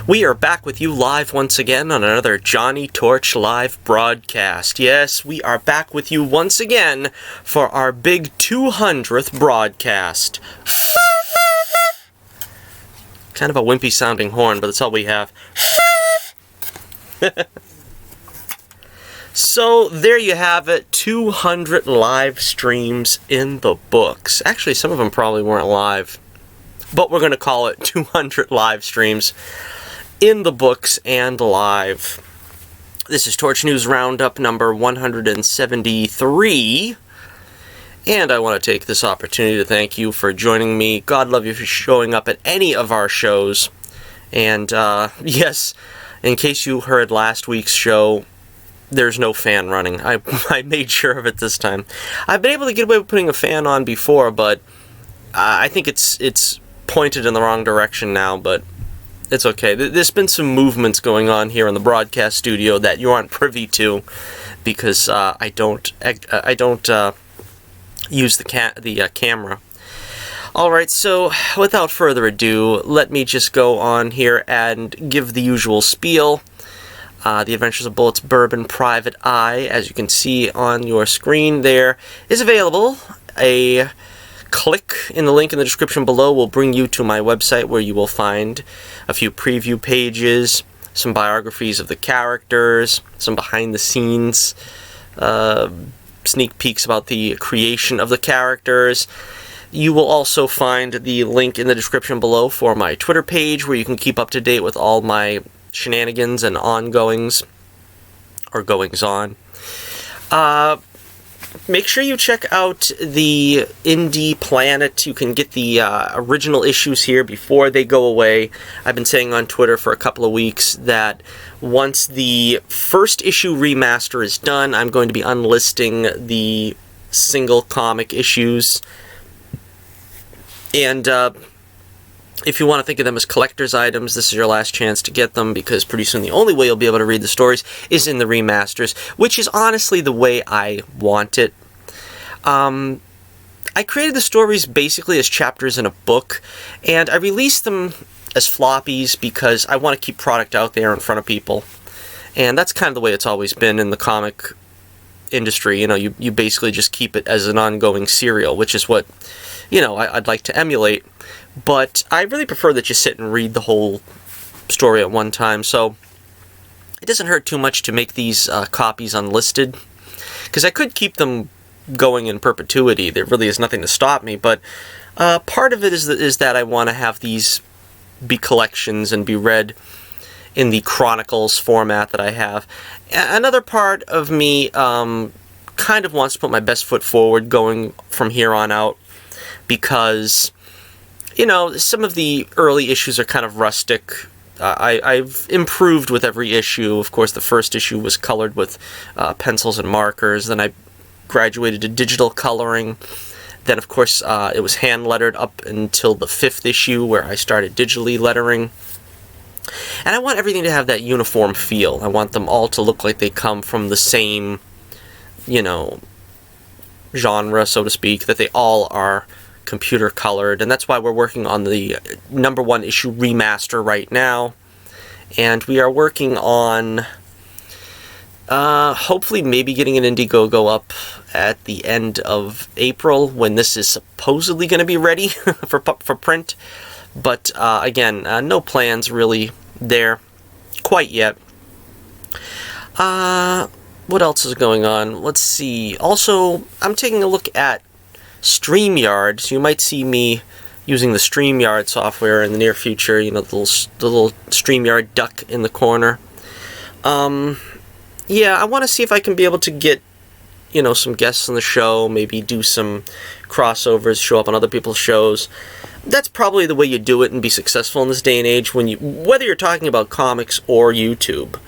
We are back with you live once again on another Johnnie Torch live broadcast. Yes, we are back with you once again for our big 200th broadcast. Kind of a wimpy sounding horn, but that's all we have. So, there you have it, 200 live streams in the books. Actually, some of them probably weren't live, but we're going to call it 200 live streams in the books and live. This is Torch News Roundup number 173, and I want to take this opportunity to thank you for joining me. God love you for showing up at any of our shows. And, yes, in case you heard last week's show, there's no fan running. I made sure of it this time. I've been able to get away with putting a fan on before, but I think it's pointed in the wrong direction now, but it's okay. There's been some movements going on here in the broadcast studio that you aren't privy to, because I don't use the camera. Alright, so without further ado, let me just go on here and give the usual spiel. The Adventures of Bullets Bourbon Private Eye, as you can see on your screen there, is available. A click in the link in the description below will bring you to my website, where you will find a few preview pages, some biographies of the characters, some behind-the-scenes sneak peeks about the creation of the characters. You will also find the link in the description below for my Twitter page, where you can keep up to date with all my shenanigans and ongoings, or goings-on. Make sure you check out the Indie Planet. You can get the original issues here before they go away. I've been saying on Twitter for a couple of weeks that once the first issue remaster is done, I'm going to be unlisting the single comic issues. And if you want to think of them as collector's items, this is your last chance to get them, because pretty soon the only way you'll be able to read the stories is in the remasters, which is honestly the way I want it. I created the stories basically as chapters in a book, and I released them as floppies because I want to keep product out there in front of people. And that's kind of the way it's always been in the comic industry. You know, you basically just keep it as an ongoing serial, which is what, you know, I'd like to emulate. But I really prefer that you sit and read the whole story at one time, so it doesn't hurt too much to make these copies unlisted, because I could keep them going in perpetuity. There really is nothing to stop me, but part of it is that I want to have these be collections and be read in the Chronicles format that I have. Another part of me kind of wants to put my best foot forward going from here on out, because, you know, some of the early issues are kind of rustic. I've improved with every issue. Of course, the first issue was colored with pencils and markers. Then I graduated to digital coloring. Then, of course, it was hand-lettered up until the 5th issue, where I started digitally lettering. And I want everything to have that uniform feel. I want them all to look like they come from the same, you know, genre, so to speak, that they all are computer colored, and that's why we're working on the #1 issue remaster right now, and we are working on hopefully maybe getting an Indiegogo up at the end of April, when this is supposedly going to be ready for print, but again, no plans really there quite yet. What else is going on? Let's see. Also, I'm taking a look at StreamYard, so you might see me using the StreamYard software in the near future. You know, the little StreamYard duck in the corner. Yeah, I want to see if I can be able to get, you know, some guests on the show, maybe do some crossovers, show up on other people's shows. That's probably the way you do it and be successful in this day and age, whether you're talking about comics or YouTube.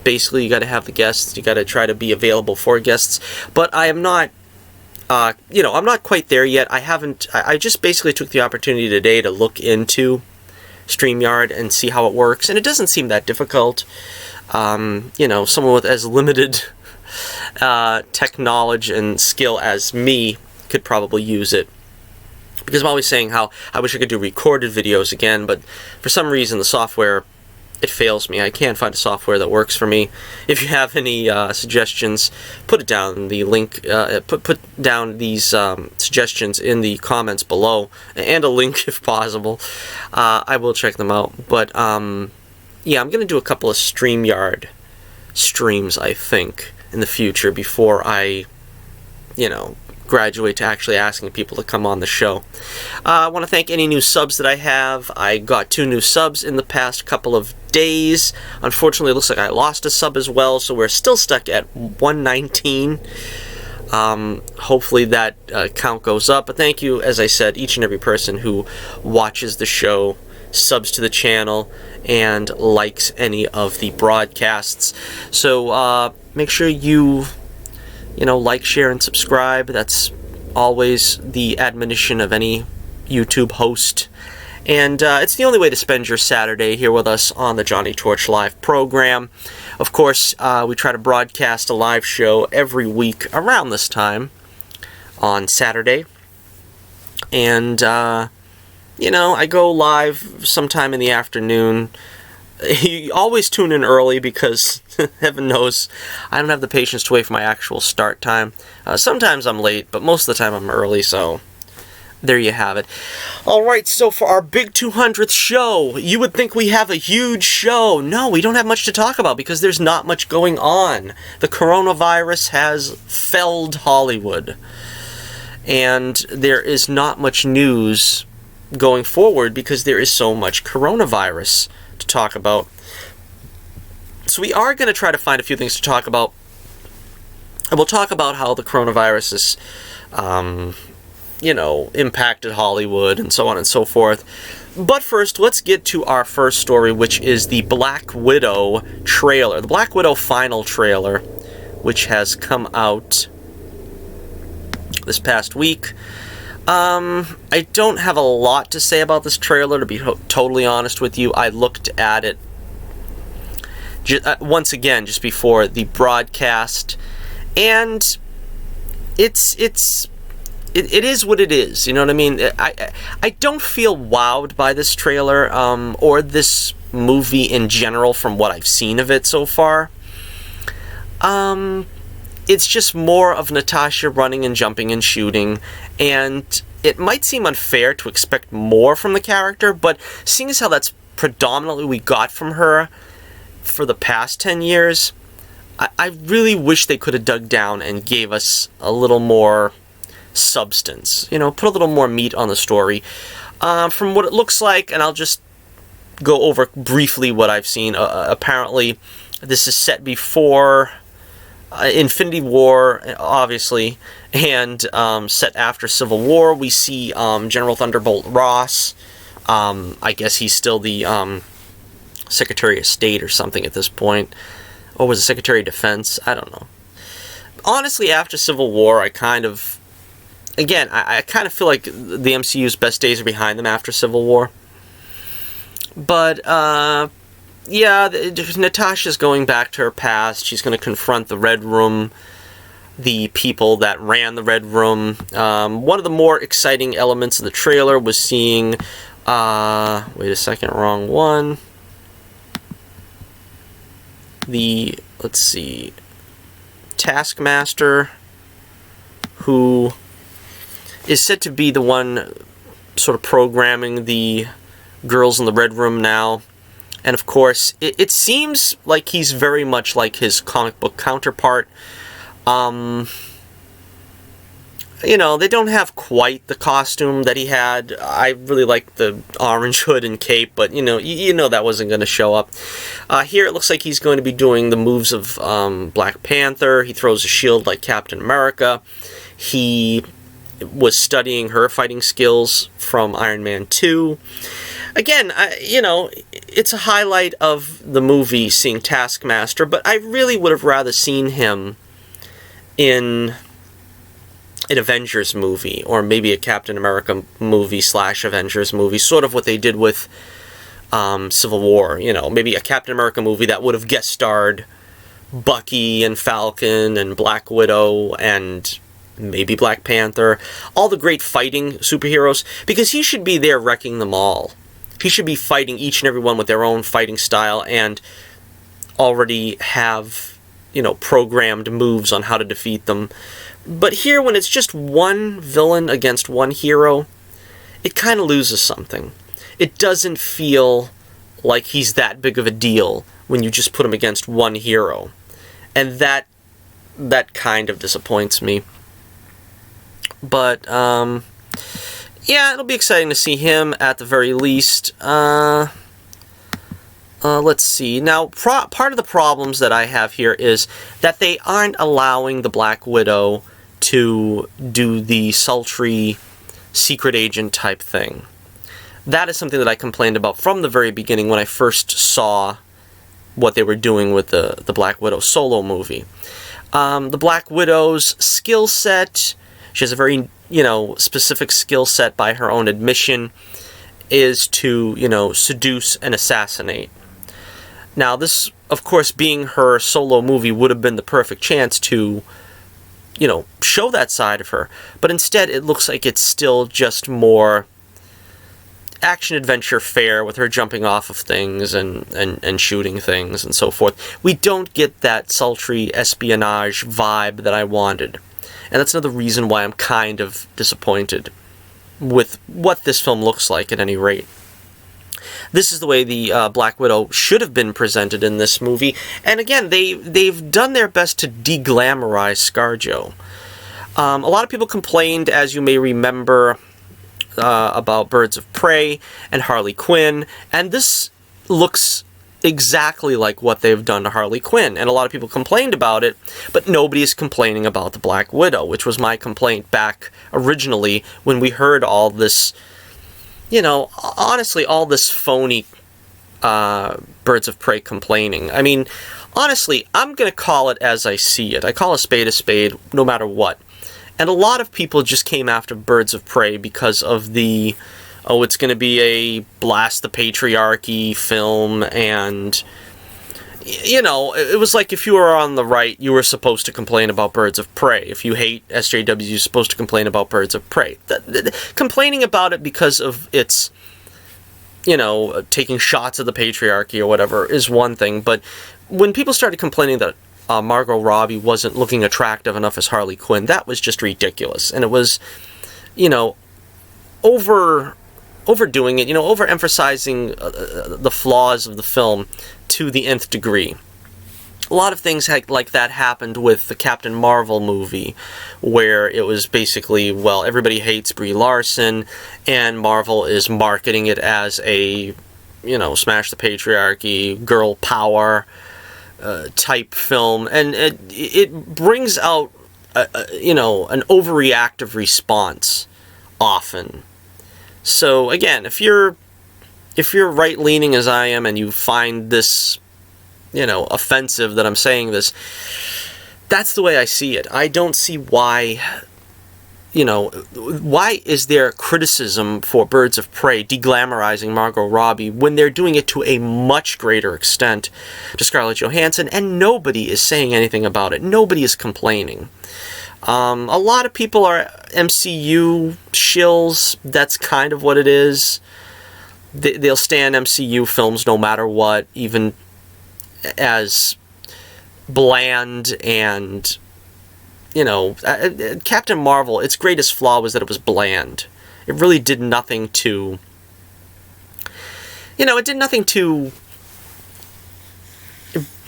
Basically, you got to have the guests, you got to try to be available for guests, but I am not, you know, I'm not quite there yet. I just basically took the opportunity today to look into StreamYard and see how it works, and it doesn't seem that difficult. You know, someone with as limited tech knowledge and skill as me could probably use it. Because I'm always saying how I wish I could do recorded videos again, but for some reason the software it fails me. I can't find a software that works for me. If you have any suggestions, put it down. The link, put down these suggestions in the comments below, and a link if possible. I will check them out. But yeah, I'm gonna do a couple of StreamYard streams, I think, in the future before I, graduate to actually asking people to come on the show. I want to thank any new subs that I have. I got 2 new subs in the past couple of days. Unfortunately, it looks like I lost a sub as well, so we're still stuck at 119. Hopefully that count goes up. But thank you, as I said, each and every person who watches the show, subs to the channel, and likes any of the broadcasts. So make sure you like, share, and subscribe. That's always the admonition of any YouTube host. And it's the only way to spend your Saturday here with us on the Johnny Torch Live program. Of course, we try to broadcast a live show every week around this time on Saturday. And, I go live sometime in the afternoon. You always tune in early because, heaven knows, I don't have the patience to wait for my actual start time. Sometimes I'm late, but most of the time I'm early, so there you have it. Alright, so for our big 200th show, you would think we have a huge show. No, we don't have much to talk about because there's not much going on. The coronavirus has felled Hollywood. And there is not much news going forward because there is so much coronavirus to talk about. So we are going to try to find a few things to talk about. And we'll talk about how the coronavirus has, impacted Hollywood and so on and so forth. But first, let's get to our first story, which is the Black Widow trailer. The Black Widow final trailer, which has come out this past week. I don't have a lot to say about this trailer, to be totally honest with you. I looked at it once again just before the broadcast, and it is what it is. You know what I mean? I don't feel wowed by this trailer or this movie in general from what I've seen of it so far. It's just more of Natasha running and jumping and shooting, and it might seem unfair to expect more from the character, but seeing as how that's predominantly we got from her for the past 10 years, I really wish they could have dug down and gave us a little more substance, put a little more meat on the story. From what it looks like, and I'll just go over briefly what I've seen, apparently this is set before Infinity War, obviously, and set after Civil War. We see General Thunderbolt Ross. I guess he's still the Secretary of State or something at this point. Or was it Secretary of Defense? I don't know. Honestly, after Civil War, I kind of feel like the MCU's best days are behind them after Civil War. But, yeah, Natasha's going back to her past. She's going to confront the Red Room, the people that ran the Red Room. One of the more exciting elements of the trailer was seeing, wait a second, wrong one. Let's see, Taskmaster, who is said to be the one sort of programming the girls in the Red Room now. And of course, it seems like he's very much like his comic book counterpart. They don't have quite the costume that he had. I really like the orange hood and cape, but that wasn't going to show up. Here it looks like he's going to be doing the moves of Black Panther. He throws a shield like Captain America. He was studying her fighting skills from Iron Man 2. Again, it's a highlight of the movie seeing Taskmaster, but I really would have rather seen him in an Avengers movie, or maybe a Captain America movie / Avengers movie, sort of what they did with Civil War. Maybe a Captain America movie that would have guest starred Bucky and Falcon and Black Widow and maybe Black Panther, all the great fighting superheroes, because he should be there wrecking them all. he should be fighting each and every one with their own fighting style and already have, you know, programmed moves on how to defeat them. But here, when it's just one villain against one hero, it kind of loses something. It doesn't feel like he's that big of a deal when you just put him against one hero. And that kind of disappoints me. But, yeah, it'll be exciting to see him at the very least. Let's see. Now, part of the problems that I have here is that they aren't allowing the Black Widow to do the sultry secret agent type thing. That is something that I complained about from the very beginning when I first saw what they were doing with the Black Widow solo movie. The Black Widow's skill set, she has a very, you know, specific skill set by her own admission, is to, you know, seduce and assassinate. Now, this, of course, being her solo movie, would have been the perfect chance to, you know, show that side of her. But instead, it looks like it's still just more action-adventure fare with her jumping off of things and shooting things and so forth. We don't get that sultry espionage vibe that I wanted. And that's another reason why I'm kind of disappointed with what this film looks like at any rate. This is the way the Black Widow should have been presented in this movie. And again, they've done their best to de-glamorize ScarJo. A lot of people complained, as you may remember, about Birds of Prey and Harley Quinn. And this looks exactly like what they've done to Harley Quinn. And a lot of people complained about it, but nobody is complaining about the Black Widow, which was my complaint back originally when we heard all this, you know, honestly, all this phony Birds of Prey complaining. I mean, honestly, I'm going to call it as I see it. I call a spade no matter what. And a lot of people just came after Birds of Prey because of the, oh, it's going to be a blast the patriarchy film, and, you know, it was like if you were on the right, you were supposed to complain about Birds of Prey. If you hate SJWs, you're supposed to complain about Birds of Prey. Complaining about it because of its, you know, taking shots at the patriarchy or whatever is one thing, but when people started complaining that Margot Robbie wasn't looking attractive enough as Harley Quinn, that was just ridiculous. And it was, you know, overdoing it, you know, overemphasizing the flaws of the film to the nth degree. A lot of things like that happened with the Captain Marvel movie, where it was basically, well, everybody hates Brie Larson, and Marvel is marketing it as a, you know, smash the patriarchy, girl power type film, and it brings out, you know, an overreactive response often. So again, if you're right-leaning as I am and you find this, you know, offensive that I'm saying this, that's the way I see it. I don't see why, you know, why is there criticism for Birds of Prey deglamorizing Margot Robbie when they're doing it to a much greater extent to Scarlett Johansson, and nobody is saying anything about it. Nobody is complaining. A lot of people are MCU shills. That's kind of what it is. They'll stand MCU films no matter what, even as bland and, you know, Captain Marvel, its greatest flaw was that it was bland. It really did nothing to, you know, it did nothing to,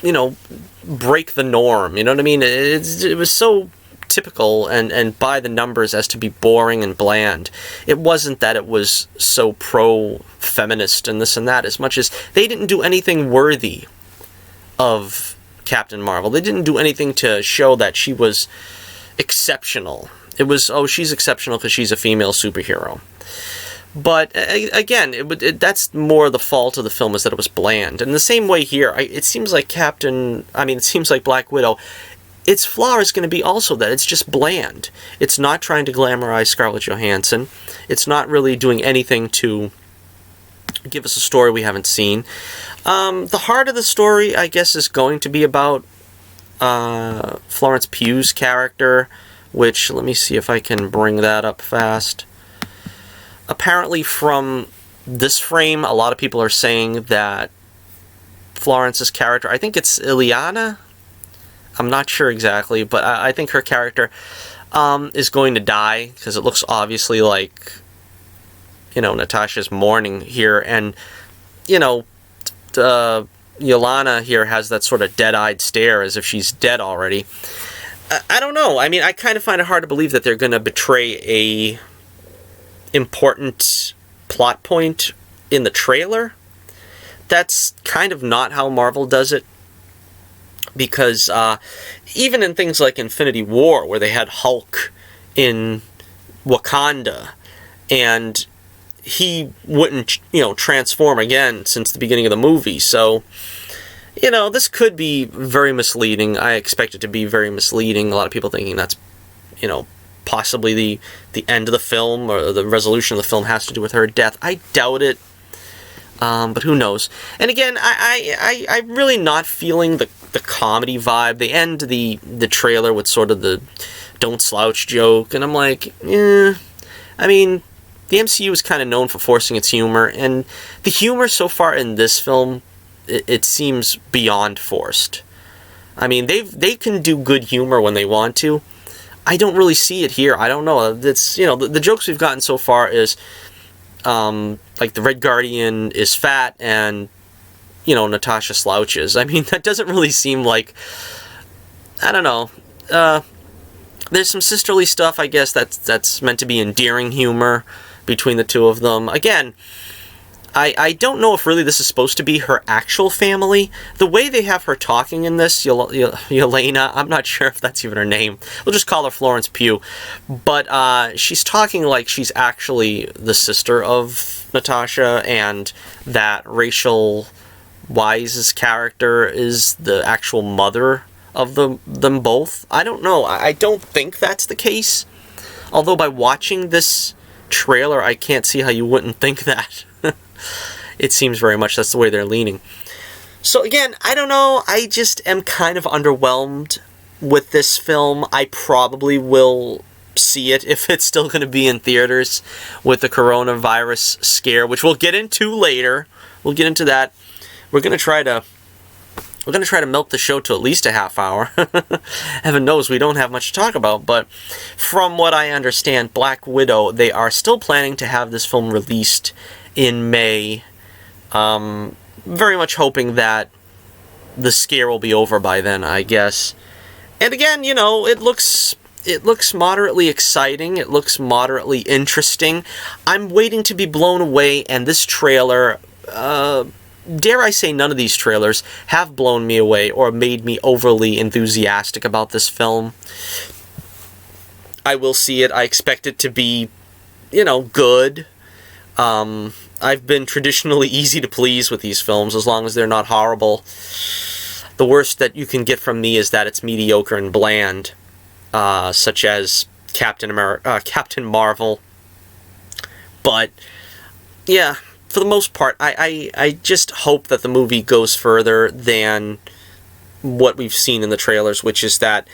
you know, break the norm. You know what I mean? It was so typical and by the numbers as to be boring and bland. It wasn't that it was so pro-feminist and this and that, as much as they didn't do anything worthy of Captain Marvel. They didn't do anything to show that she was exceptional. It was, oh, she's exceptional because she's a female superhero. But again, that's more the fault of the film, is that it was bland. And the same way here, it seems like it seems like Black Widow, its flaw is going to be also that it's just bland. It's not trying to glamorize Scarlett Johansson. It's not really doing anything to give us a story we haven't seen. The heart of the story, I guess, is going to be about Florence Pugh's character, which, let me see if I can bring that up fast. Apparently from this frame, a lot of people are saying that Florence's character, I think it's Ileana, I'm not sure exactly, but I think her character is going to die, because it looks obviously like, you know, Natasha's mourning here, and, you know, Yelena here has that sort of dead-eyed stare as if she's dead already. I don't know. I mean, I kind of find it hard to believe that they're going to betray a important plot point in the trailer. That's kind of not how Marvel does it. Because even in things like Infinity War, where they had Hulk in Wakanda, and he wouldn't, you know, transform again since the beginning of the movie. So, you know, this could be very misleading. I expect it to be very misleading. A lot of people thinking that's, you know, possibly the end of the film, or the resolution of the film has to do with her death. I doubt it. But who knows? And again, I'm really not feeling the comedy vibe. They end the trailer with sort of the don't slouch joke, and I'm like, I mean, the MCU is kind of known for forcing its humor, and the humor so far in this film, it seems beyond forced. I mean, they can do good humor when they want to. I don't really see it here. I don't know. It's, you know, the jokes we've gotten so far is, like, the Red Guardian is fat and, you know, Natasha slouches. I mean, that doesn't really seem like, I don't know. There's some sisterly stuff, I guess, that's meant to be endearing humor between the two of them. Again, I don't know if really this is supposed to be her actual family. The way they have her talking in this, Yelena, I'm not sure if that's even her name. We'll just call her Florence Pugh. But she's talking like she's actually the sister of Natasha, and that Rachel Weisz's character is the actual mother of them both. I don't know. I don't think that's the case. Although by watching this trailer, I can't see how you wouldn't think that. It seems very much that's the way they're leaning. So again, I don't know. I just am kind of underwhelmed with this film. I probably will see it if it's still going to be in theaters with the coronavirus scare, which we'll get into later. We'll get into that. We're going to try to milk the show to at least a half hour. Heaven knows we don't have much to talk about, but from what I understand, Black Widow, they are still planning to have this film released in May. Very much hoping that the scare will be over by then, I guess. And again, you know, it looks moderately exciting. It looks moderately interesting. I'm waiting to be blown away, and this trailer, dare I say none of these trailers have blown me away or made me overly enthusiastic about this film. I will see it. I expect it to be, you know, good. I've been traditionally easy to please with these films, as long as they're not horrible. The worst that you can get from me is that it's mediocre and bland, such as Captain Marvel. But, yeah, for the most part, I just hope that the movie goes further than what we've seen in the trailers, which is that,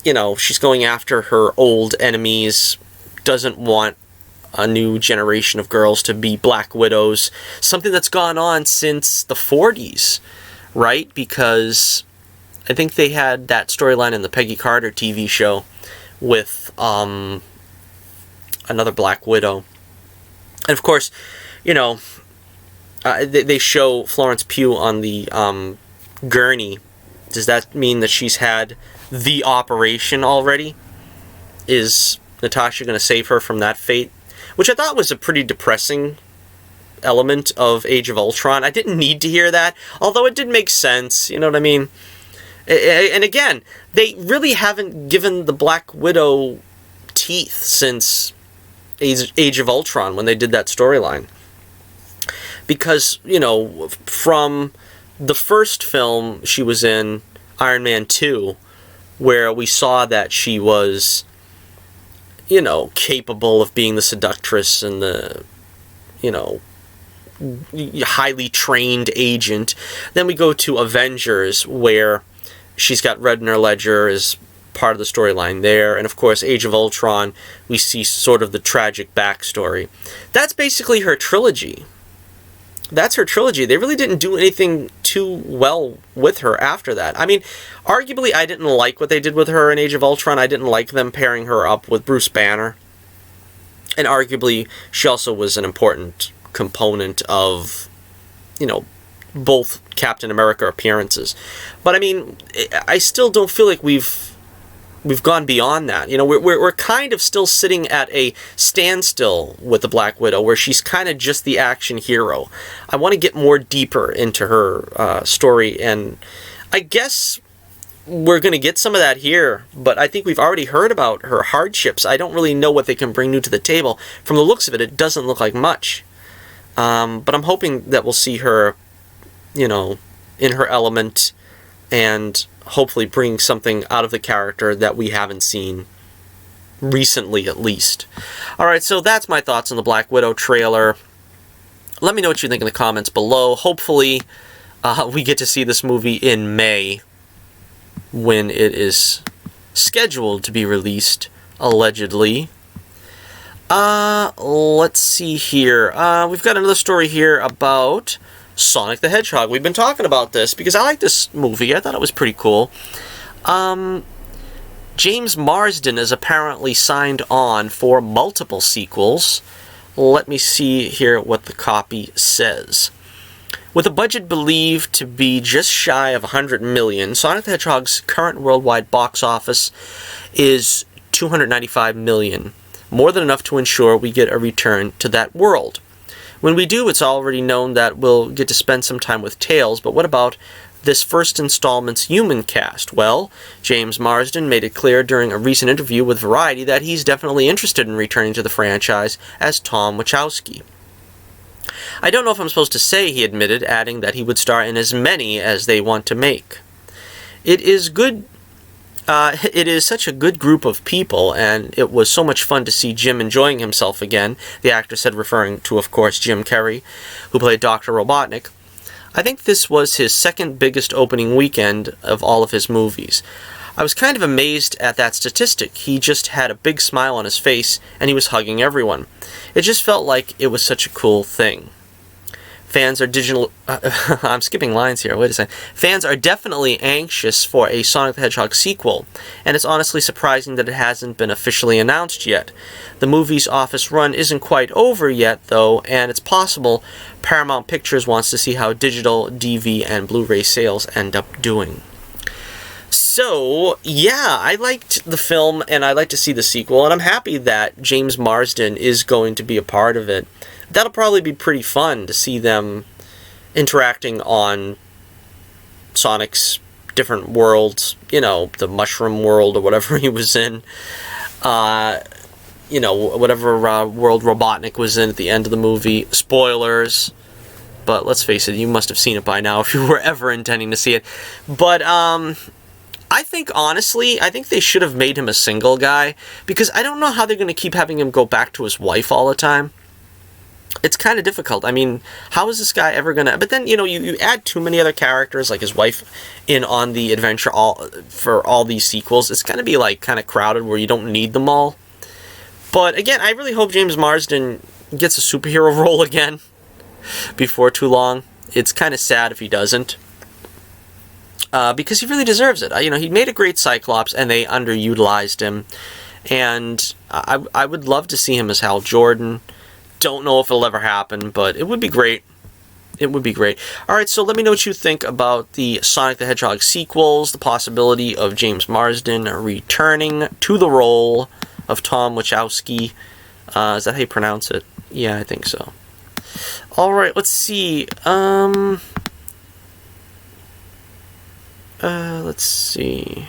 you know, she's going after her old enemies, doesn't want a new generation of girls to be Black Widows, something that's gone on since the 40s, right? Because I think they had that storyline in the Peggy Carter TV show with another Black Widow. And of course, you know, they show Florence Pugh on the gurney. Does that mean that she's had the operation already? Is Natasha going to save her from that fate? Which I thought was a pretty depressing element of Age of Ultron. I didn't need to hear that, although it did make sense, you know what I mean? And again, they really haven't given the Black Widow teeth since Age of Ultron, when they did that storyline. Because, you know, from the first film she was in, Iron Man 2, where we saw that she was, you know, capable of being the seductress and the, you know, highly trained agent. Then we go to Avengers, where she's got Red in her ledger, is part of the storyline there. And of course, Age of Ultron, we see sort of the tragic backstory. That's basically her trilogy. That's her trilogy. They really didn't do anything too well with her after that. I mean, arguably, I didn't like what they did with her in Age of Ultron. I didn't like them pairing her up with Bruce Banner. And arguably, she also was an important component of, you know, both Captain America appearances. But I mean, I still don't feel like we've gone beyond that. You know, we're kind of still sitting at a standstill with the Black Widow, where she's kind of just the action hero. I want to get more deeper into her story, and I guess we're going to get some of that here, but I think we've already heard about her hardships. I don't really know what they can bring new to the table. From the looks of it, it doesn't look like much. But I'm hoping that we'll see her, you know, in her element, and hopefully bring something out of the character that we haven't seen recently, at least. Alright, so that's my thoughts on the Black Widow trailer. Let me know what you think in the comments below. Hopefully, we get to see this movie in May, when it is scheduled to be released, allegedly. Let's see here. We've got another story here about Sonic the Hedgehog. We've been talking about this because I like this movie. I thought it was pretty cool. James Marsden is apparently signed on for multiple sequels. Let me see here what the copy says. With a budget believed to be just shy of $100 million, Sonic the Hedgehog's current worldwide box office is $295 million, more than enough to ensure we get a return to that world. When we do, it's already known that we'll get to spend some time with Tails, but what about this first installment's human cast? Well, James Marsden made it clear during a recent interview with Variety that he's definitely interested in returning to the franchise as Tom Wachowski. I don't know if I'm supposed to say, he admitted, adding that he would star in as many as they want to make. It is good. It is such a good group of people, and it was so much fun to see Jim enjoying himself again, the actor said, referring to, of course, Jim Carrey, who played Dr. Robotnik. I think this was his second biggest opening weekend of all of his movies. I was kind of amazed at that statistic. He just had a big smile on his face, and he was hugging everyone. It just felt like it was such a cool thing. Fans are I'm skipping lines here. Wait a second. Fans are definitely anxious for a Sonic the Hedgehog sequel, and it's honestly surprising that it hasn't been officially announced yet. The movie's office run isn't quite over yet, though, and it's possible Paramount Pictures wants to see how digital, DV, and Blu-ray sales end up doing. So, yeah, I liked the film, and I'd like to see the sequel, and I'm happy that James Marsden is going to be a part of it. That'll probably be pretty fun to see them interacting on Sonic's different worlds, you know, the mushroom world or whatever he was in, you know, whatever world Robotnik was in at the end of the movie. Spoilers, but let's face it, you must have seen it by now if you were ever intending to see it. But, I think, honestly, I think they should have made him a single guy, because I don't know how they're going to keep having him go back to his wife all the time. It's kind of difficult. I mean, how is this guy ever going to... But then, you know, you add too many other characters, like his wife, in on the adventure for all these sequels. It's going to be, like, kind of crowded where you don't need them all. But, again, I really hope James Marsden gets a superhero role again before too long. It's kind of sad if he doesn't. Because he really deserves it. You know, he made a great Cyclops, and they underutilized him. And I would love to see him as Hal Jordan. Don't know if it'll ever happen, but it would be great. It would be great. Alright, so let me know what you think about the Sonic the Hedgehog sequels, the possibility of James Marsden returning to the role of Tom Wachowski. Is that how you pronounce it? Yeah, I think so. Alright, let's see. Let's see.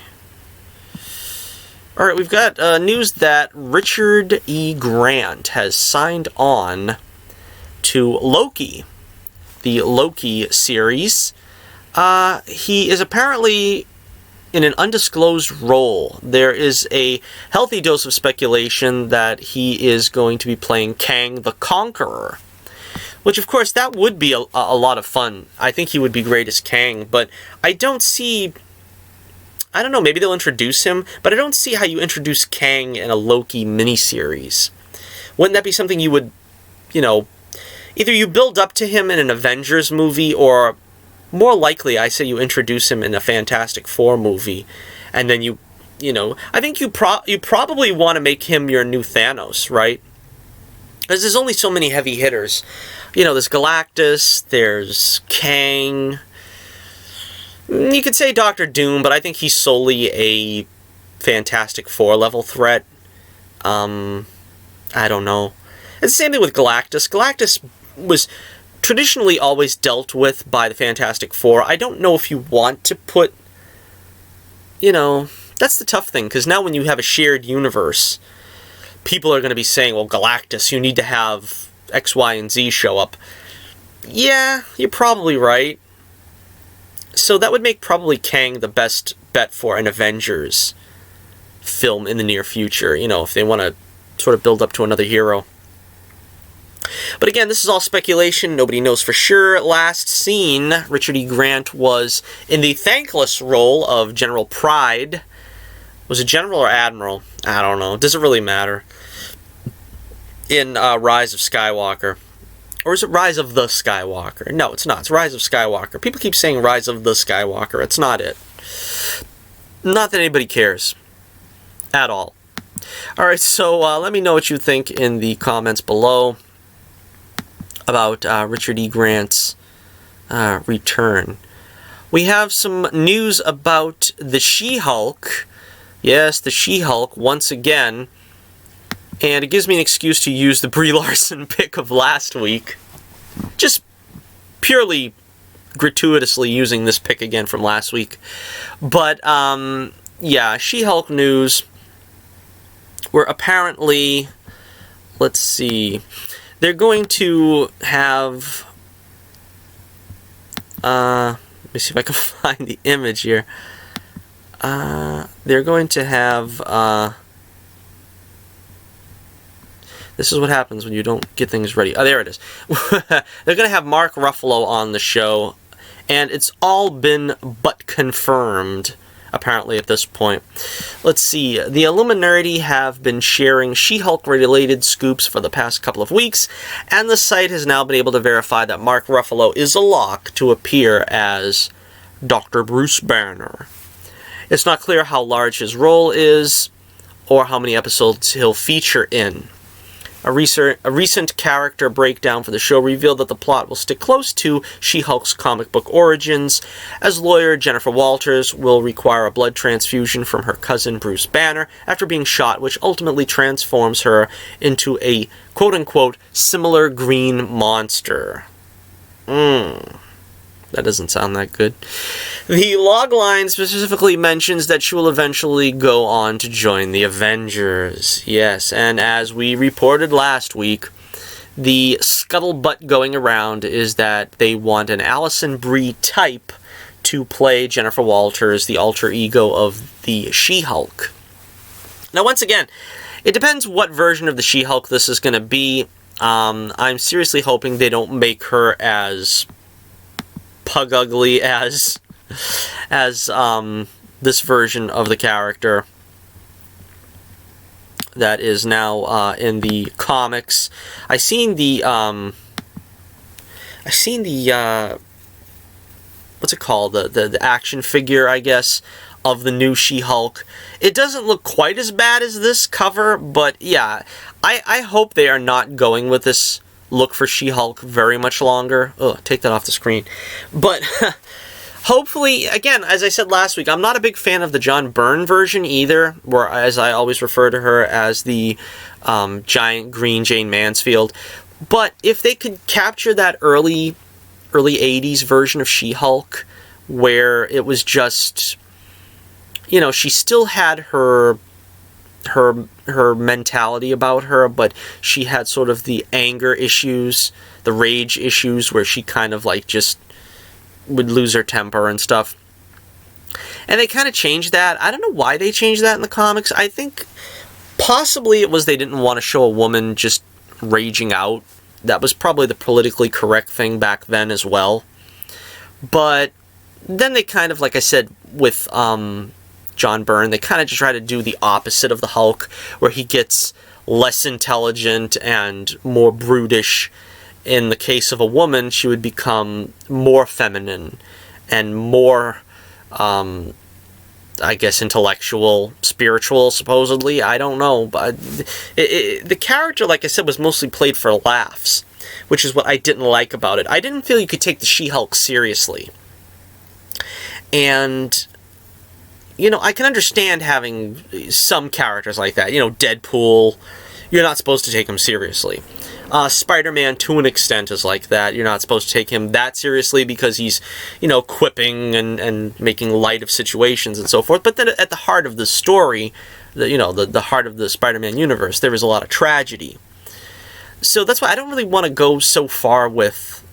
Alright, we've got news that Richard E. Grant has signed on to Loki, the Loki series. He is apparently in an undisclosed role. There is a healthy dose of speculation that he is going to be playing Kang the Conqueror. Which, of course, that would be a lot of fun. I think he would be great as Kang, but I don't see I don't know, maybe they'll introduce him, but I don't see how you introduce Kang in a Loki miniseries. Wouldn't that be something you would, either you build up to him in an Avengers movie, or more likely, I say you introduce him in a Fantastic Four movie, and then I think you probably want to make him your new Thanos, right? Because there's only so many heavy hitters. There's Galactus, there's Kang. You could say Doctor Doom, but I think he's solely a Fantastic Four level threat. I don't know. It's the same thing with Galactus. Galactus was traditionally always dealt with by the Fantastic Four. I don't know if you want to put, that's the tough thing, because now when you have a shared universe, people are going to be saying, well, Galactus, you need to have X, Y, and Z show up. Yeah, you're probably right. So that would make probably Kang the best bet for an Avengers film in the near future, if they want to sort of build up to another hero. But again, this is all speculation. Nobody knows for sure. Last seen, Richard E. Grant was in the thankless role of General Pride. Was it General or Admiral? I don't know. Does it really matter? In Rise of Skywalker. Or is it Rise of the Skywalker? No, it's not. It's Rise of Skywalker. People keep saying Rise of the Skywalker. It's not it. Not that anybody cares. At all. Alright, so let me know what you think in the comments below about Richard E. Grant's return. We have some news about the She-Hulk. Yes, the She-Hulk once again. And it gives me an excuse to use the Brie Larson pick of last week. Just purely gratuitously using this pick again from last week. But, yeah, She-Hulk news. Where apparently, let's see, they're going to have, let me see if I can find the image here. They're going to have, this is what happens when you don't get things ready. Oh, there it is. They're going to have Mark Ruffalo on the show, and it's all been but confirmed, apparently, at this point. Let's see. The Illuminati have been sharing She-Hulk-related scoops for the past couple of weeks, and the site has now been able to verify that Mark Ruffalo is a lock to appear as Dr. Bruce Banner. It's not clear how large his role is, or how many episodes he'll feature in. A recent character breakdown for the show revealed that the plot will stick close to She-Hulk's comic book origins, as lawyer Jennifer Walters will require a blood transfusion from her cousin Bruce Banner after being shot, which ultimately transforms her into a quote-unquote similar green monster. That doesn't sound that good. The logline specifically mentions that she will eventually go on to join the Avengers. Yes, and as we reported last week, the scuttlebutt going around is that they want an Alison Brie type to play Jennifer Walters, the alter ego of the She-Hulk. Now, once again, it depends what version of the She-Hulk this is going to be. I'm seriously hoping they don't make her as pug ugly as this version of the character that is now in the comics. I seen the what's it called, the action figure, I guess, of the new She-Hulk. It doesn't look quite as bad as this cover, but yeah, I hope they are not going with this look for She-Hulk very much longer. Ugh, take that off the screen. But hopefully, again, as I said last week, I'm not a big fan of the John Byrne version either, where, as I always refer to her as the giant green Jane Mansfield. But if they could capture that early 80s version of She-Hulk, where it was just, she still had her mentality about her, but she had sort of the anger issues, the rage issues, where she kind of like just would lose her temper and stuff. And they kind of changed that. I don't know why they changed that in the comics. I think possibly it was they didn't want to show a woman just raging out. That was probably the politically correct thing back then as well. But then they kind of, like I said, with John Byrne. They kind of just try to do the opposite of the Hulk, where he gets less intelligent and more brutish. In the case of a woman, she would become more feminine and more, I guess, intellectual, spiritual, supposedly. I don't know. But the character, like I said, was mostly played for laughs, which is what I didn't like about it. I didn't feel you could take the She-Hulk seriously. And, you know, I can understand having some characters like that. You know, Deadpool, you're not supposed to take him seriously. Spider-Man, to an extent, is like that. You're not supposed to take him that seriously because he's, you know, quipping and making light of situations and so forth. But then at the heart of the story, the heart of the Spider-Man universe, there is a lot of tragedy. So that's why I don't really want to go so far with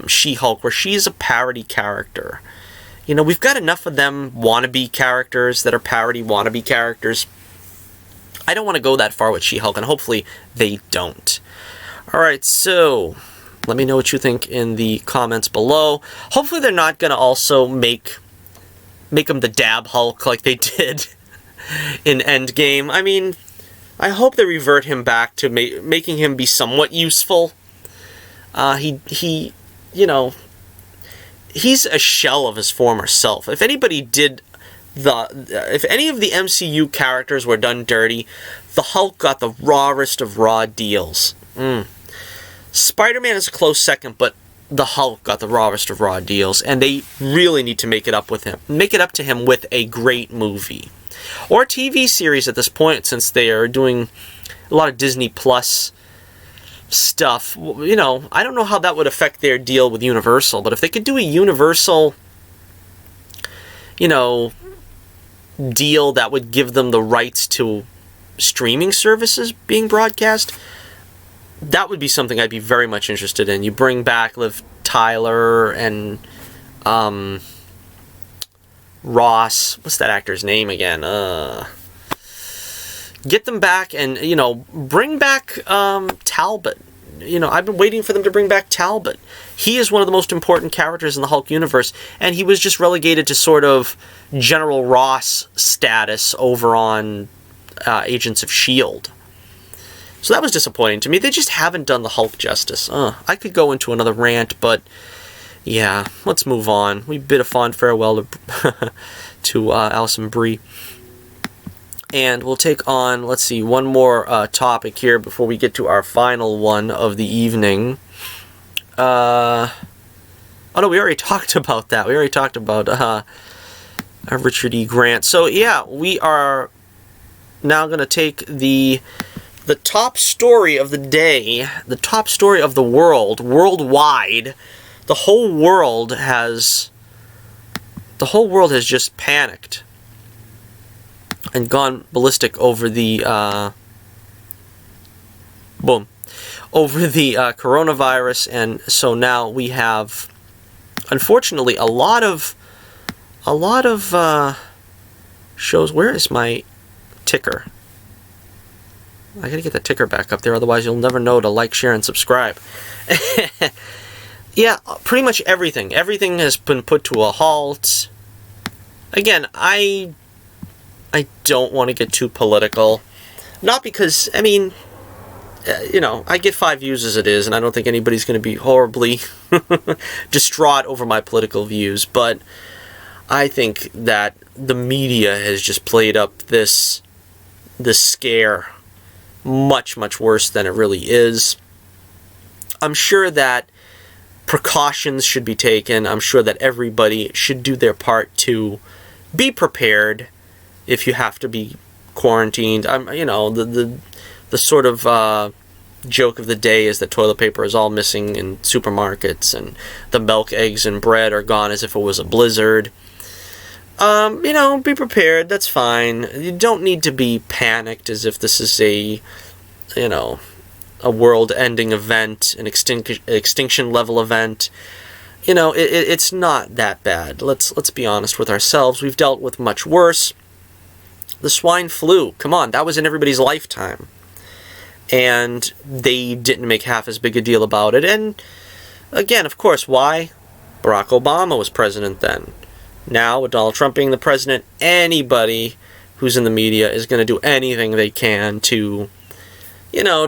She-Hulk, where she's a parody character. You know, we've got enough of them wannabe characters that are parody wannabe characters. I don't want to go that far with She-Hulk, and hopefully they don't. Alright, so let me know what you think in the comments below. Hopefully they're not going to also make him the Dab Hulk like they did in Endgame. I mean, I hope they revert him back to making him be somewhat useful. You know, he's a shell of his former self. If anybody did... if any of the MCU characters were done dirty, the Hulk got the rawest of raw deals. Spider-Man is a close second, but the Hulk got the rawest of raw deals, and they really need to make it up to him with a great movie. Or a TV series at this point, since they are doing a lot of Disney Plus stuff. You know, I don't know how that would affect their deal with Universal, but if they could do a Universal, you know, deal that would give them the rights to streaming services being broadcast, that would be something I'd be very much interested in. You bring back Liv Tyler and Ross, what's that actor's name again? Get them back and, you know, bring back Talbot. You know, I've been waiting for them to bring back Talbot. He is one of the most important characters in the Hulk universe, and he was just relegated to sort of General Ross status over on Agents of S.H.I.E.L.D. So that was disappointing to me. They just haven't done the Hulk justice. I could go into another rant, but yeah, let's move on. We bid a fond farewell to Alison Brie. And we'll take on, let's see, one more topic here before we get to our final one of the evening. Oh no, we already talked about that. We already talked about Richard E. Grant. So yeah, we are now going to take the top story of the day, the top story of the world, worldwide. The whole world has just panicked and gone ballistic over the coronavirus, and so now we have, unfortunately, a lot of shows. Where is my ticker? I gotta get the ticker back up there, otherwise you'll never know to like, share, and subscribe. Yeah, pretty much everything. Everything has been put to a halt. Again, I don't want to get too political. Not because, I mean, you know, I get 5 views as it is, and I don't think anybody's going to be horribly distraught over my political views, but I think that the media has just played up this scare much, much worse than it really is. I'm sure that precautions should be taken. I'm sure that everybody should do their part to be prepared if you have to be quarantined. You know, the sort of joke of the day is that toilet paper is all missing in supermarkets, and the milk, eggs, and bread are gone as if it was a blizzard. You know, be prepared. That's fine. You don't need to be panicked as if this is a world-ending event, an extinction-level event. You know, it's not that bad. Let's be honest with ourselves. We've dealt with much worse. The swine flu, come on, that was in everybody's lifetime. And they didn't make half as big a deal about it. And, again, of course, why? Barack Obama was president then. Now, with Donald Trump being the president, anybody who's in the media is going to do anything they can to,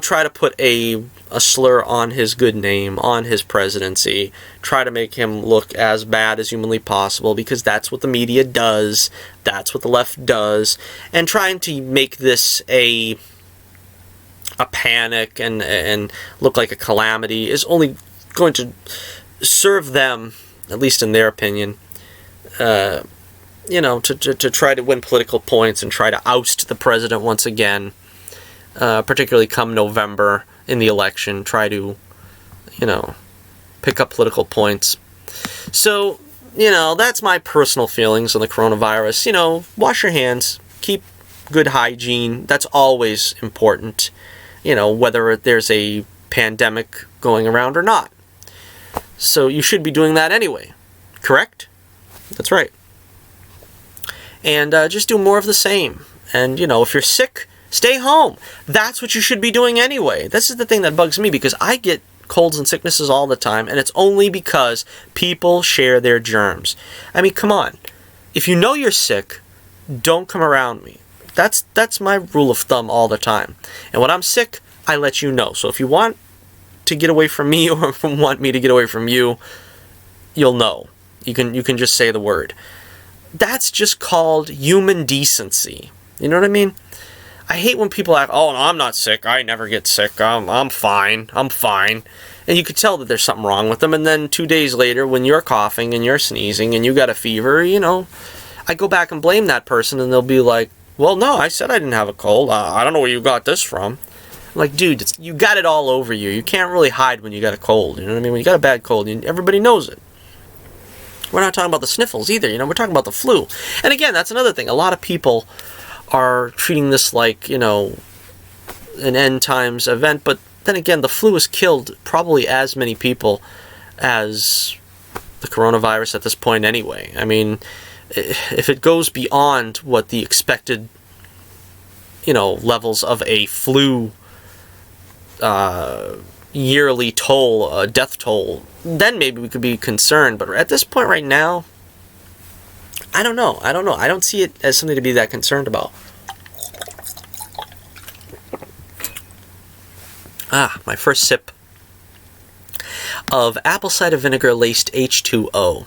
try to put a slur on his good name, on his presidency, try to make him look as bad as humanly possible, because that's what the media does, that's what the left does, and trying to make this a panic and look like a calamity is only going to serve them, at least in their opinion, to try to win political points and try to oust the president once again, particularly come November in the election, try to, pick up political points. So, that's my personal feelings on the coronavirus. Wash your hands, keep good hygiene, that's always important, whether there's a pandemic going around or not. So you should be doing that anyway, correct? That's right. And just do more of the same. And, if you're sick, stay home. That's what you should be doing anyway. This is the thing that bugs me, because I get colds and sicknesses all the time, and it's only because people share their germs. I mean, come on. If you know you're sick, don't come around me. That's my rule of thumb all the time. And when I'm sick, I let you know. So if you want to get away from me or want me to get away from you, you'll know. You can just say the word. That's just called human decency. You know what I mean? I hate when people act, oh, no, I'm not sick. I never get sick. I'm fine. I'm fine. And you could tell that there's something wrong with them. And then 2 days later, when you're coughing and you're sneezing and you got a fever, I go back and blame that person, and they'll be like, well, no, I said I didn't have a cold. I don't know where you got this from. I'm like, dude, you got it all over you. You can't really hide when you got a cold. You know what I mean? When you got a bad cold, everybody knows it. We're not talking about the sniffles either. We're talking about the flu. And again, that's another thing. A lot of people are treating this like, an end times event. But then again, the flu has killed probably as many people as the coronavirus at this point anyway. I mean, if it goes beyond what the expected, levels of a flu yearly toll, death toll, then maybe we could be concerned. But at this point right now, I don't know. I don't see it as something to be that concerned about. My first sip of apple cider vinegar laced H2O.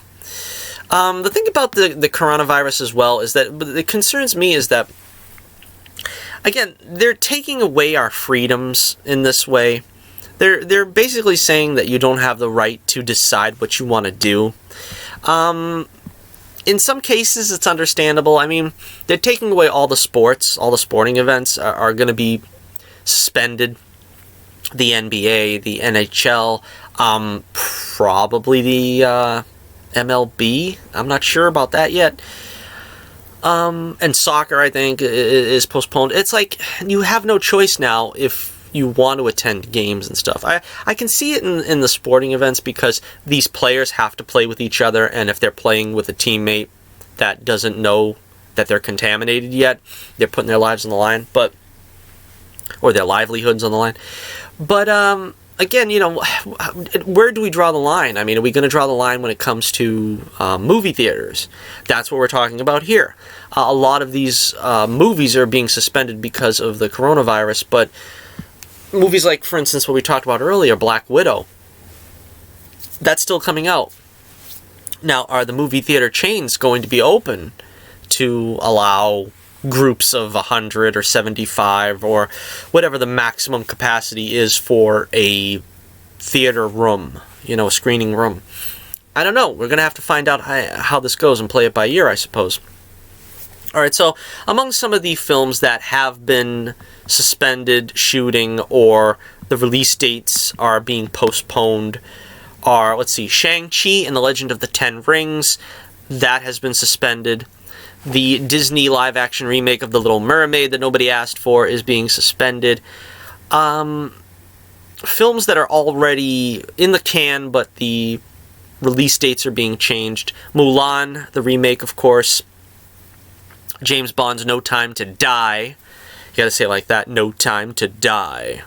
The thing about the coronavirus as well is that it concerns me is that, again, they're taking away our freedoms in this way. They're basically saying that you don't have the right to decide what you want to do. In some cases, it's understandable. I mean, they're taking away all the sports. All the sporting events are going to be suspended. The NBA, the NHL, probably the MLB. I'm not sure about that yet. And soccer, I think, is postponed. It's like you have no choice now if you want to attend games and stuff. I can see it in the sporting events, because these players have to play with each other, and if they're playing with a teammate that doesn't know that they're contaminated yet, they're putting their lives on the line, or their livelihoods on the line. But again, where do we draw the line? I mean, are we going to draw the line when it comes to movie theaters? That's what we're talking about here. A lot of these movies are being suspended because of the coronavirus, but movies like, for instance, what we talked about earlier, Black Widow, that's still coming out. Now, are the movie theater chains going to be open to allow groups of 100 or 75 or whatever the maximum capacity is for a theater room, a screening room? I don't know. We're going to have to find out how this goes and play it by ear, I suppose. All right, so among some of the films that have been suspended shooting or the release dates are being postponed are, let's see, Shang-Chi and the Legend of the Ten Rings. That has been suspended. The Disney live-action remake of The Little Mermaid that nobody asked for is being suspended. Films that are already in the can, but the release dates are being changed. Mulan, the remake, of course. James Bond's No Time to Die. You gotta say it like that, No Time to Die.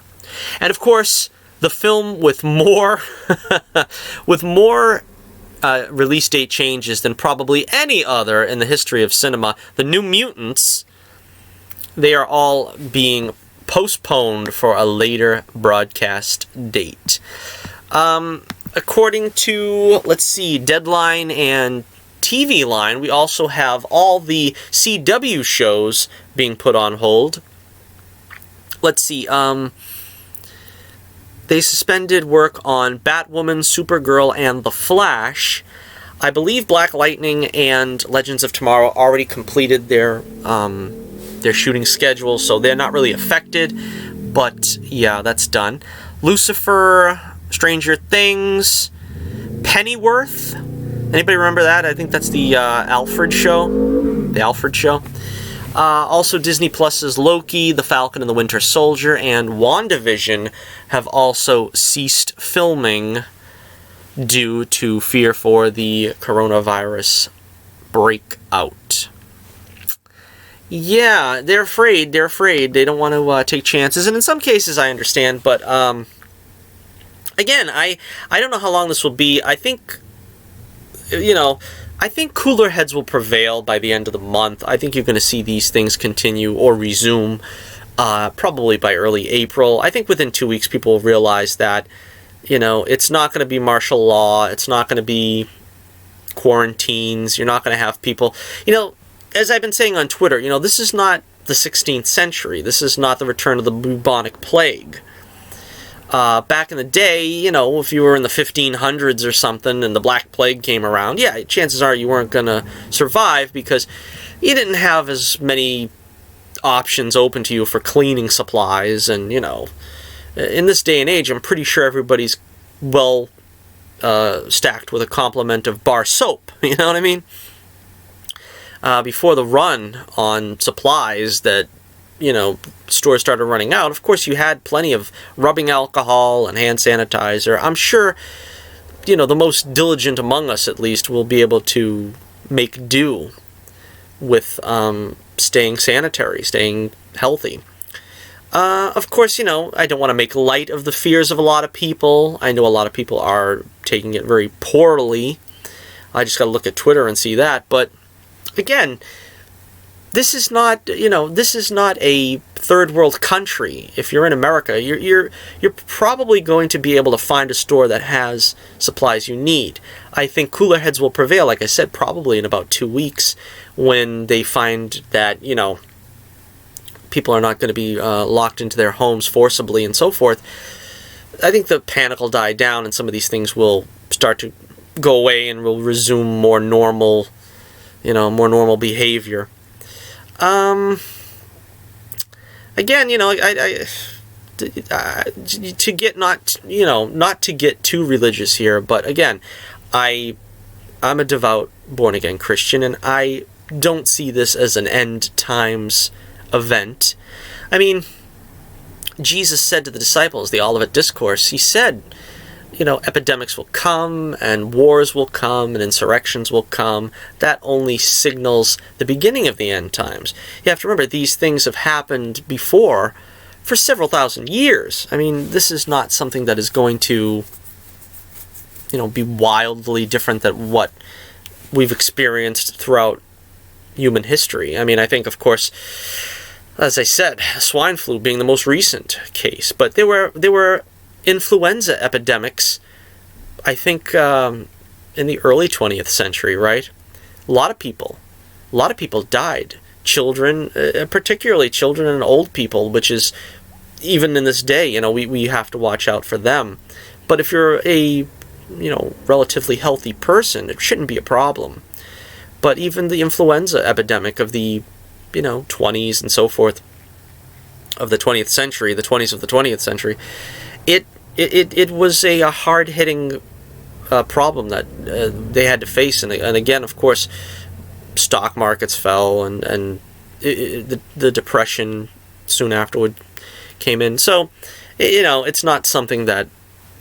And of course, the film with more release date changes than probably any other in the history of cinema. The New Mutants, they are all being postponed for a later broadcast date. According to, let's see, Deadline and TV Line, we also have all the CW shows being put on hold. Let's see, they suspended work on Batwoman, Supergirl, and The Flash. I believe Black Lightning and Legends of Tomorrow already completed their shooting schedule, so they're not really affected. But yeah, that's done. Lucifer, Stranger Things, Pennyworth. Anybody remember that? I think that's the Alfred show. The Alfred show. Also, Disney Plus's Loki, The Falcon and the Winter Soldier, and WandaVision have also ceased filming due to fear for the coronavirus breakout. Yeah, they're afraid. They're afraid. They don't want to take chances. And in some cases, I understand. But, again, I don't know how long this will be. I think, I think cooler heads will prevail by the end of the month. I think you're going to see these things continue or resume probably by early April. I think within 2 weeks, people will realize that, it's not going to be martial law. It's not going to be quarantines. You're not going to have people, as I've been saying on Twitter, this is not the 16th century. This is not the return of the bubonic plague. Back in the day, if you were in the 1500s or something and the Black Plague came around, yeah, chances are you weren't going to survive because you didn't have as many options open to you for cleaning supplies. And, in this day and age, I'm pretty sure everybody's well stacked with a complement of bar soap. You know what I mean? Before the run on supplies that stores started running out, of course you had plenty of rubbing alcohol and hand sanitizer. I'm sure, the most diligent among us at least will be able to make do with staying sanitary, staying healthy. Of course, I don't want to make light of the fears of a lot of people. I know a lot of people are taking it very poorly. I just got to look at Twitter and see that. But again, this is not, this is not a third world country. If you're in America, you're probably going to be able to find a store that has supplies you need. I think cooler heads will prevail, like I said, probably in about 2 weeks when they find that, people are not going to be locked into their homes forcibly and so forth. I think the panic will die down and some of these things will start to go away and will resume more normal, more normal behavior. Again, to get not to get too religious here, but again, I'm a devout born-again Christian, and I don't see this as an end times event. I mean, Jesus said to the disciples, the Olivet Discourse, he said, epidemics will come, and wars will come, and insurrections will come. That only signals the beginning of the end times. You have to remember, these things have happened before for several thousand years. I mean, this is not something that is going to, be wildly different than what we've experienced throughout human history. I mean, I think, of course, as I said, swine flu being the most recent case, but there were influenza epidemics, I think, in the early 20th century, right? A lot of people died. Children, particularly children and old people, which is, even in this day, we have to watch out for them. But if you're a, relatively healthy person, it shouldn't be a problem. But even the influenza epidemic of the, 20s and so forth, of the 20th century, the 20s of the 20th century, it was a hard-hitting problem that they had to face. And again, of course, stock markets fell, and the depression soon afterward came in. So, it's not something that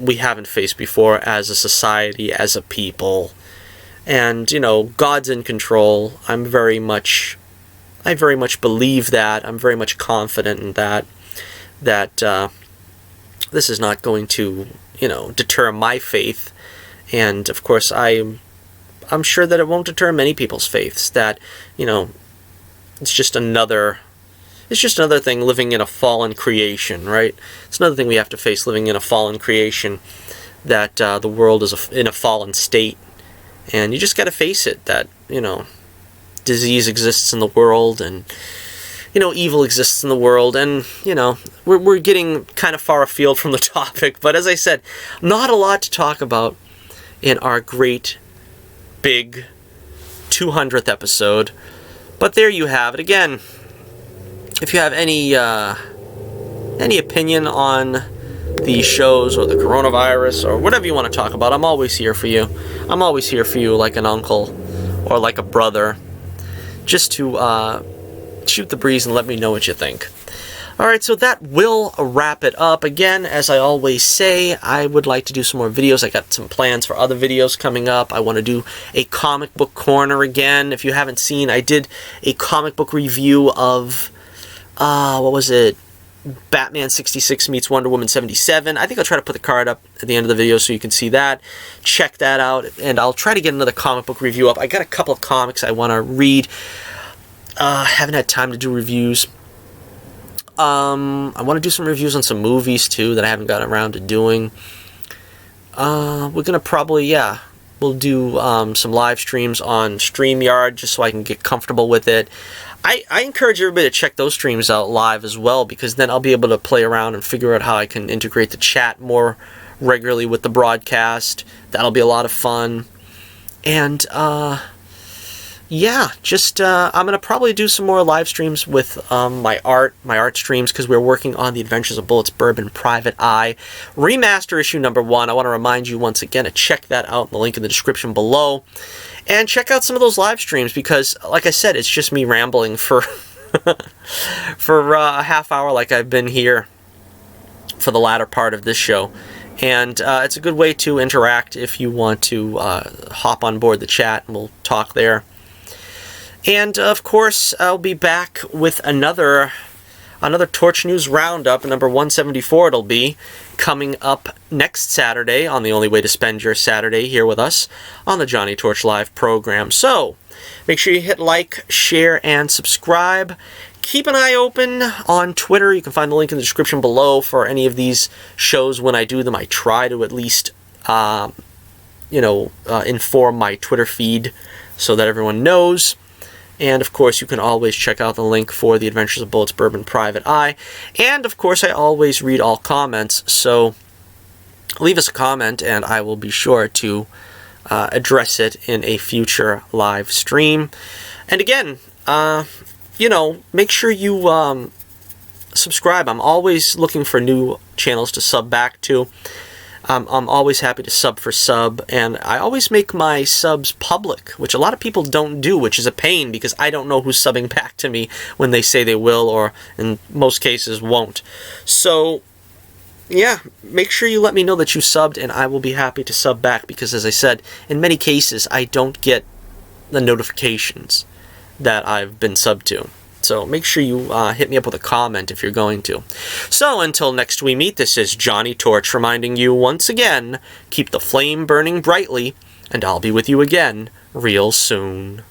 we haven't faced before as a society, as a people. And, God's in control. I very much believe that. I'm very much confident in that this is not going to, deter my faith. And, of course, I'm I'm sure that it won't deter many people's faiths, that, you know, it's just another thing living in a fallen creation, right? It's another thing we have to face, living in a fallen creation, that the world is in a fallen state. And you just got to face it, that, you know, disease exists in the world, and, you know, evil exists in the world, and, you know, we're getting kind of far afield from the topic, but as I said, not a lot to talk about in our great, big 200th episode. But there you have it. Again, if you have any opinion on these shows or the coronavirus or whatever you want to talk about, I'm always here for you. I'm always here for you like an uncle or like a brother, just to shoot the breeze and let me know what you think. Alright, so that will wrap it up. Again, as I always say, I would like to do some more videos. I got some plans for other videos coming up. I want to do a comic book corner again. If you haven't seen, I did a comic book review of, what was it? Batman 66 meets Wonder Woman 77. I think I'll try to put the card up at the end of the video so you can see that. Check that out, and I'll try to get another comic book review up. I got a couple of comics I want to read. Haven't had time to do reviews. I want to do some reviews on some movies, too, that I haven't gotten around to doing. We're going to probably, yeah, we'll do some live streams on StreamYard just so I can get comfortable with it. I encourage everybody to check those streams out live as well, because then I'll be able to play around and figure out how I can integrate the chat more regularly with the broadcast. That'll be a lot of fun. And, yeah, just, I'm going to probably do some more live streams with my art streams, because we're working on The Adventures of Bullets, Bourbon, Private Eye, Remaster issue number 1. I want to remind you once again to check that out in the link in the description below. And check out some of those live streams, because, like I said, it's just me rambling for, for a half hour like I've been here for the latter part of this show. And it's a good way to interact if you want to hop on board the chat, and we'll talk there. And, of course, I'll be back with another Torch News Roundup, number 174 it'll be, coming up next Saturday on The Only Way to Spend Your Saturday here with us on the Johnny Torch Live program. So, make sure you hit like, share, and subscribe. Keep an eye open on Twitter. You can find the link in the description below for any of these shows when I do them. I try to at least, inform my Twitter feed so that everyone knows. And, of course, you can always check out the link for The Adventures of Bullets, Bourbon, Private Eye. And, of course, I always read all comments, so leave us a comment, and I will be sure to address it in a future live stream. And, again, make sure you subscribe. I'm always looking for new channels to sub back to. I'm always happy to sub for sub, and I always make my subs public, which a lot of people don't do, which is a pain, because I don't know who's subbing back to me when they say they will, or in most cases won't. So, yeah, make sure you let me know that you subbed, and I will be happy to sub back, because as I said, in many cases, I don't get the notifications that I've been subbed to. So make sure you hit me up with a comment if you're going to. So until next we meet, this is Johnny Torch reminding you once again, keep the flame burning brightly, and I'll be with you again real soon.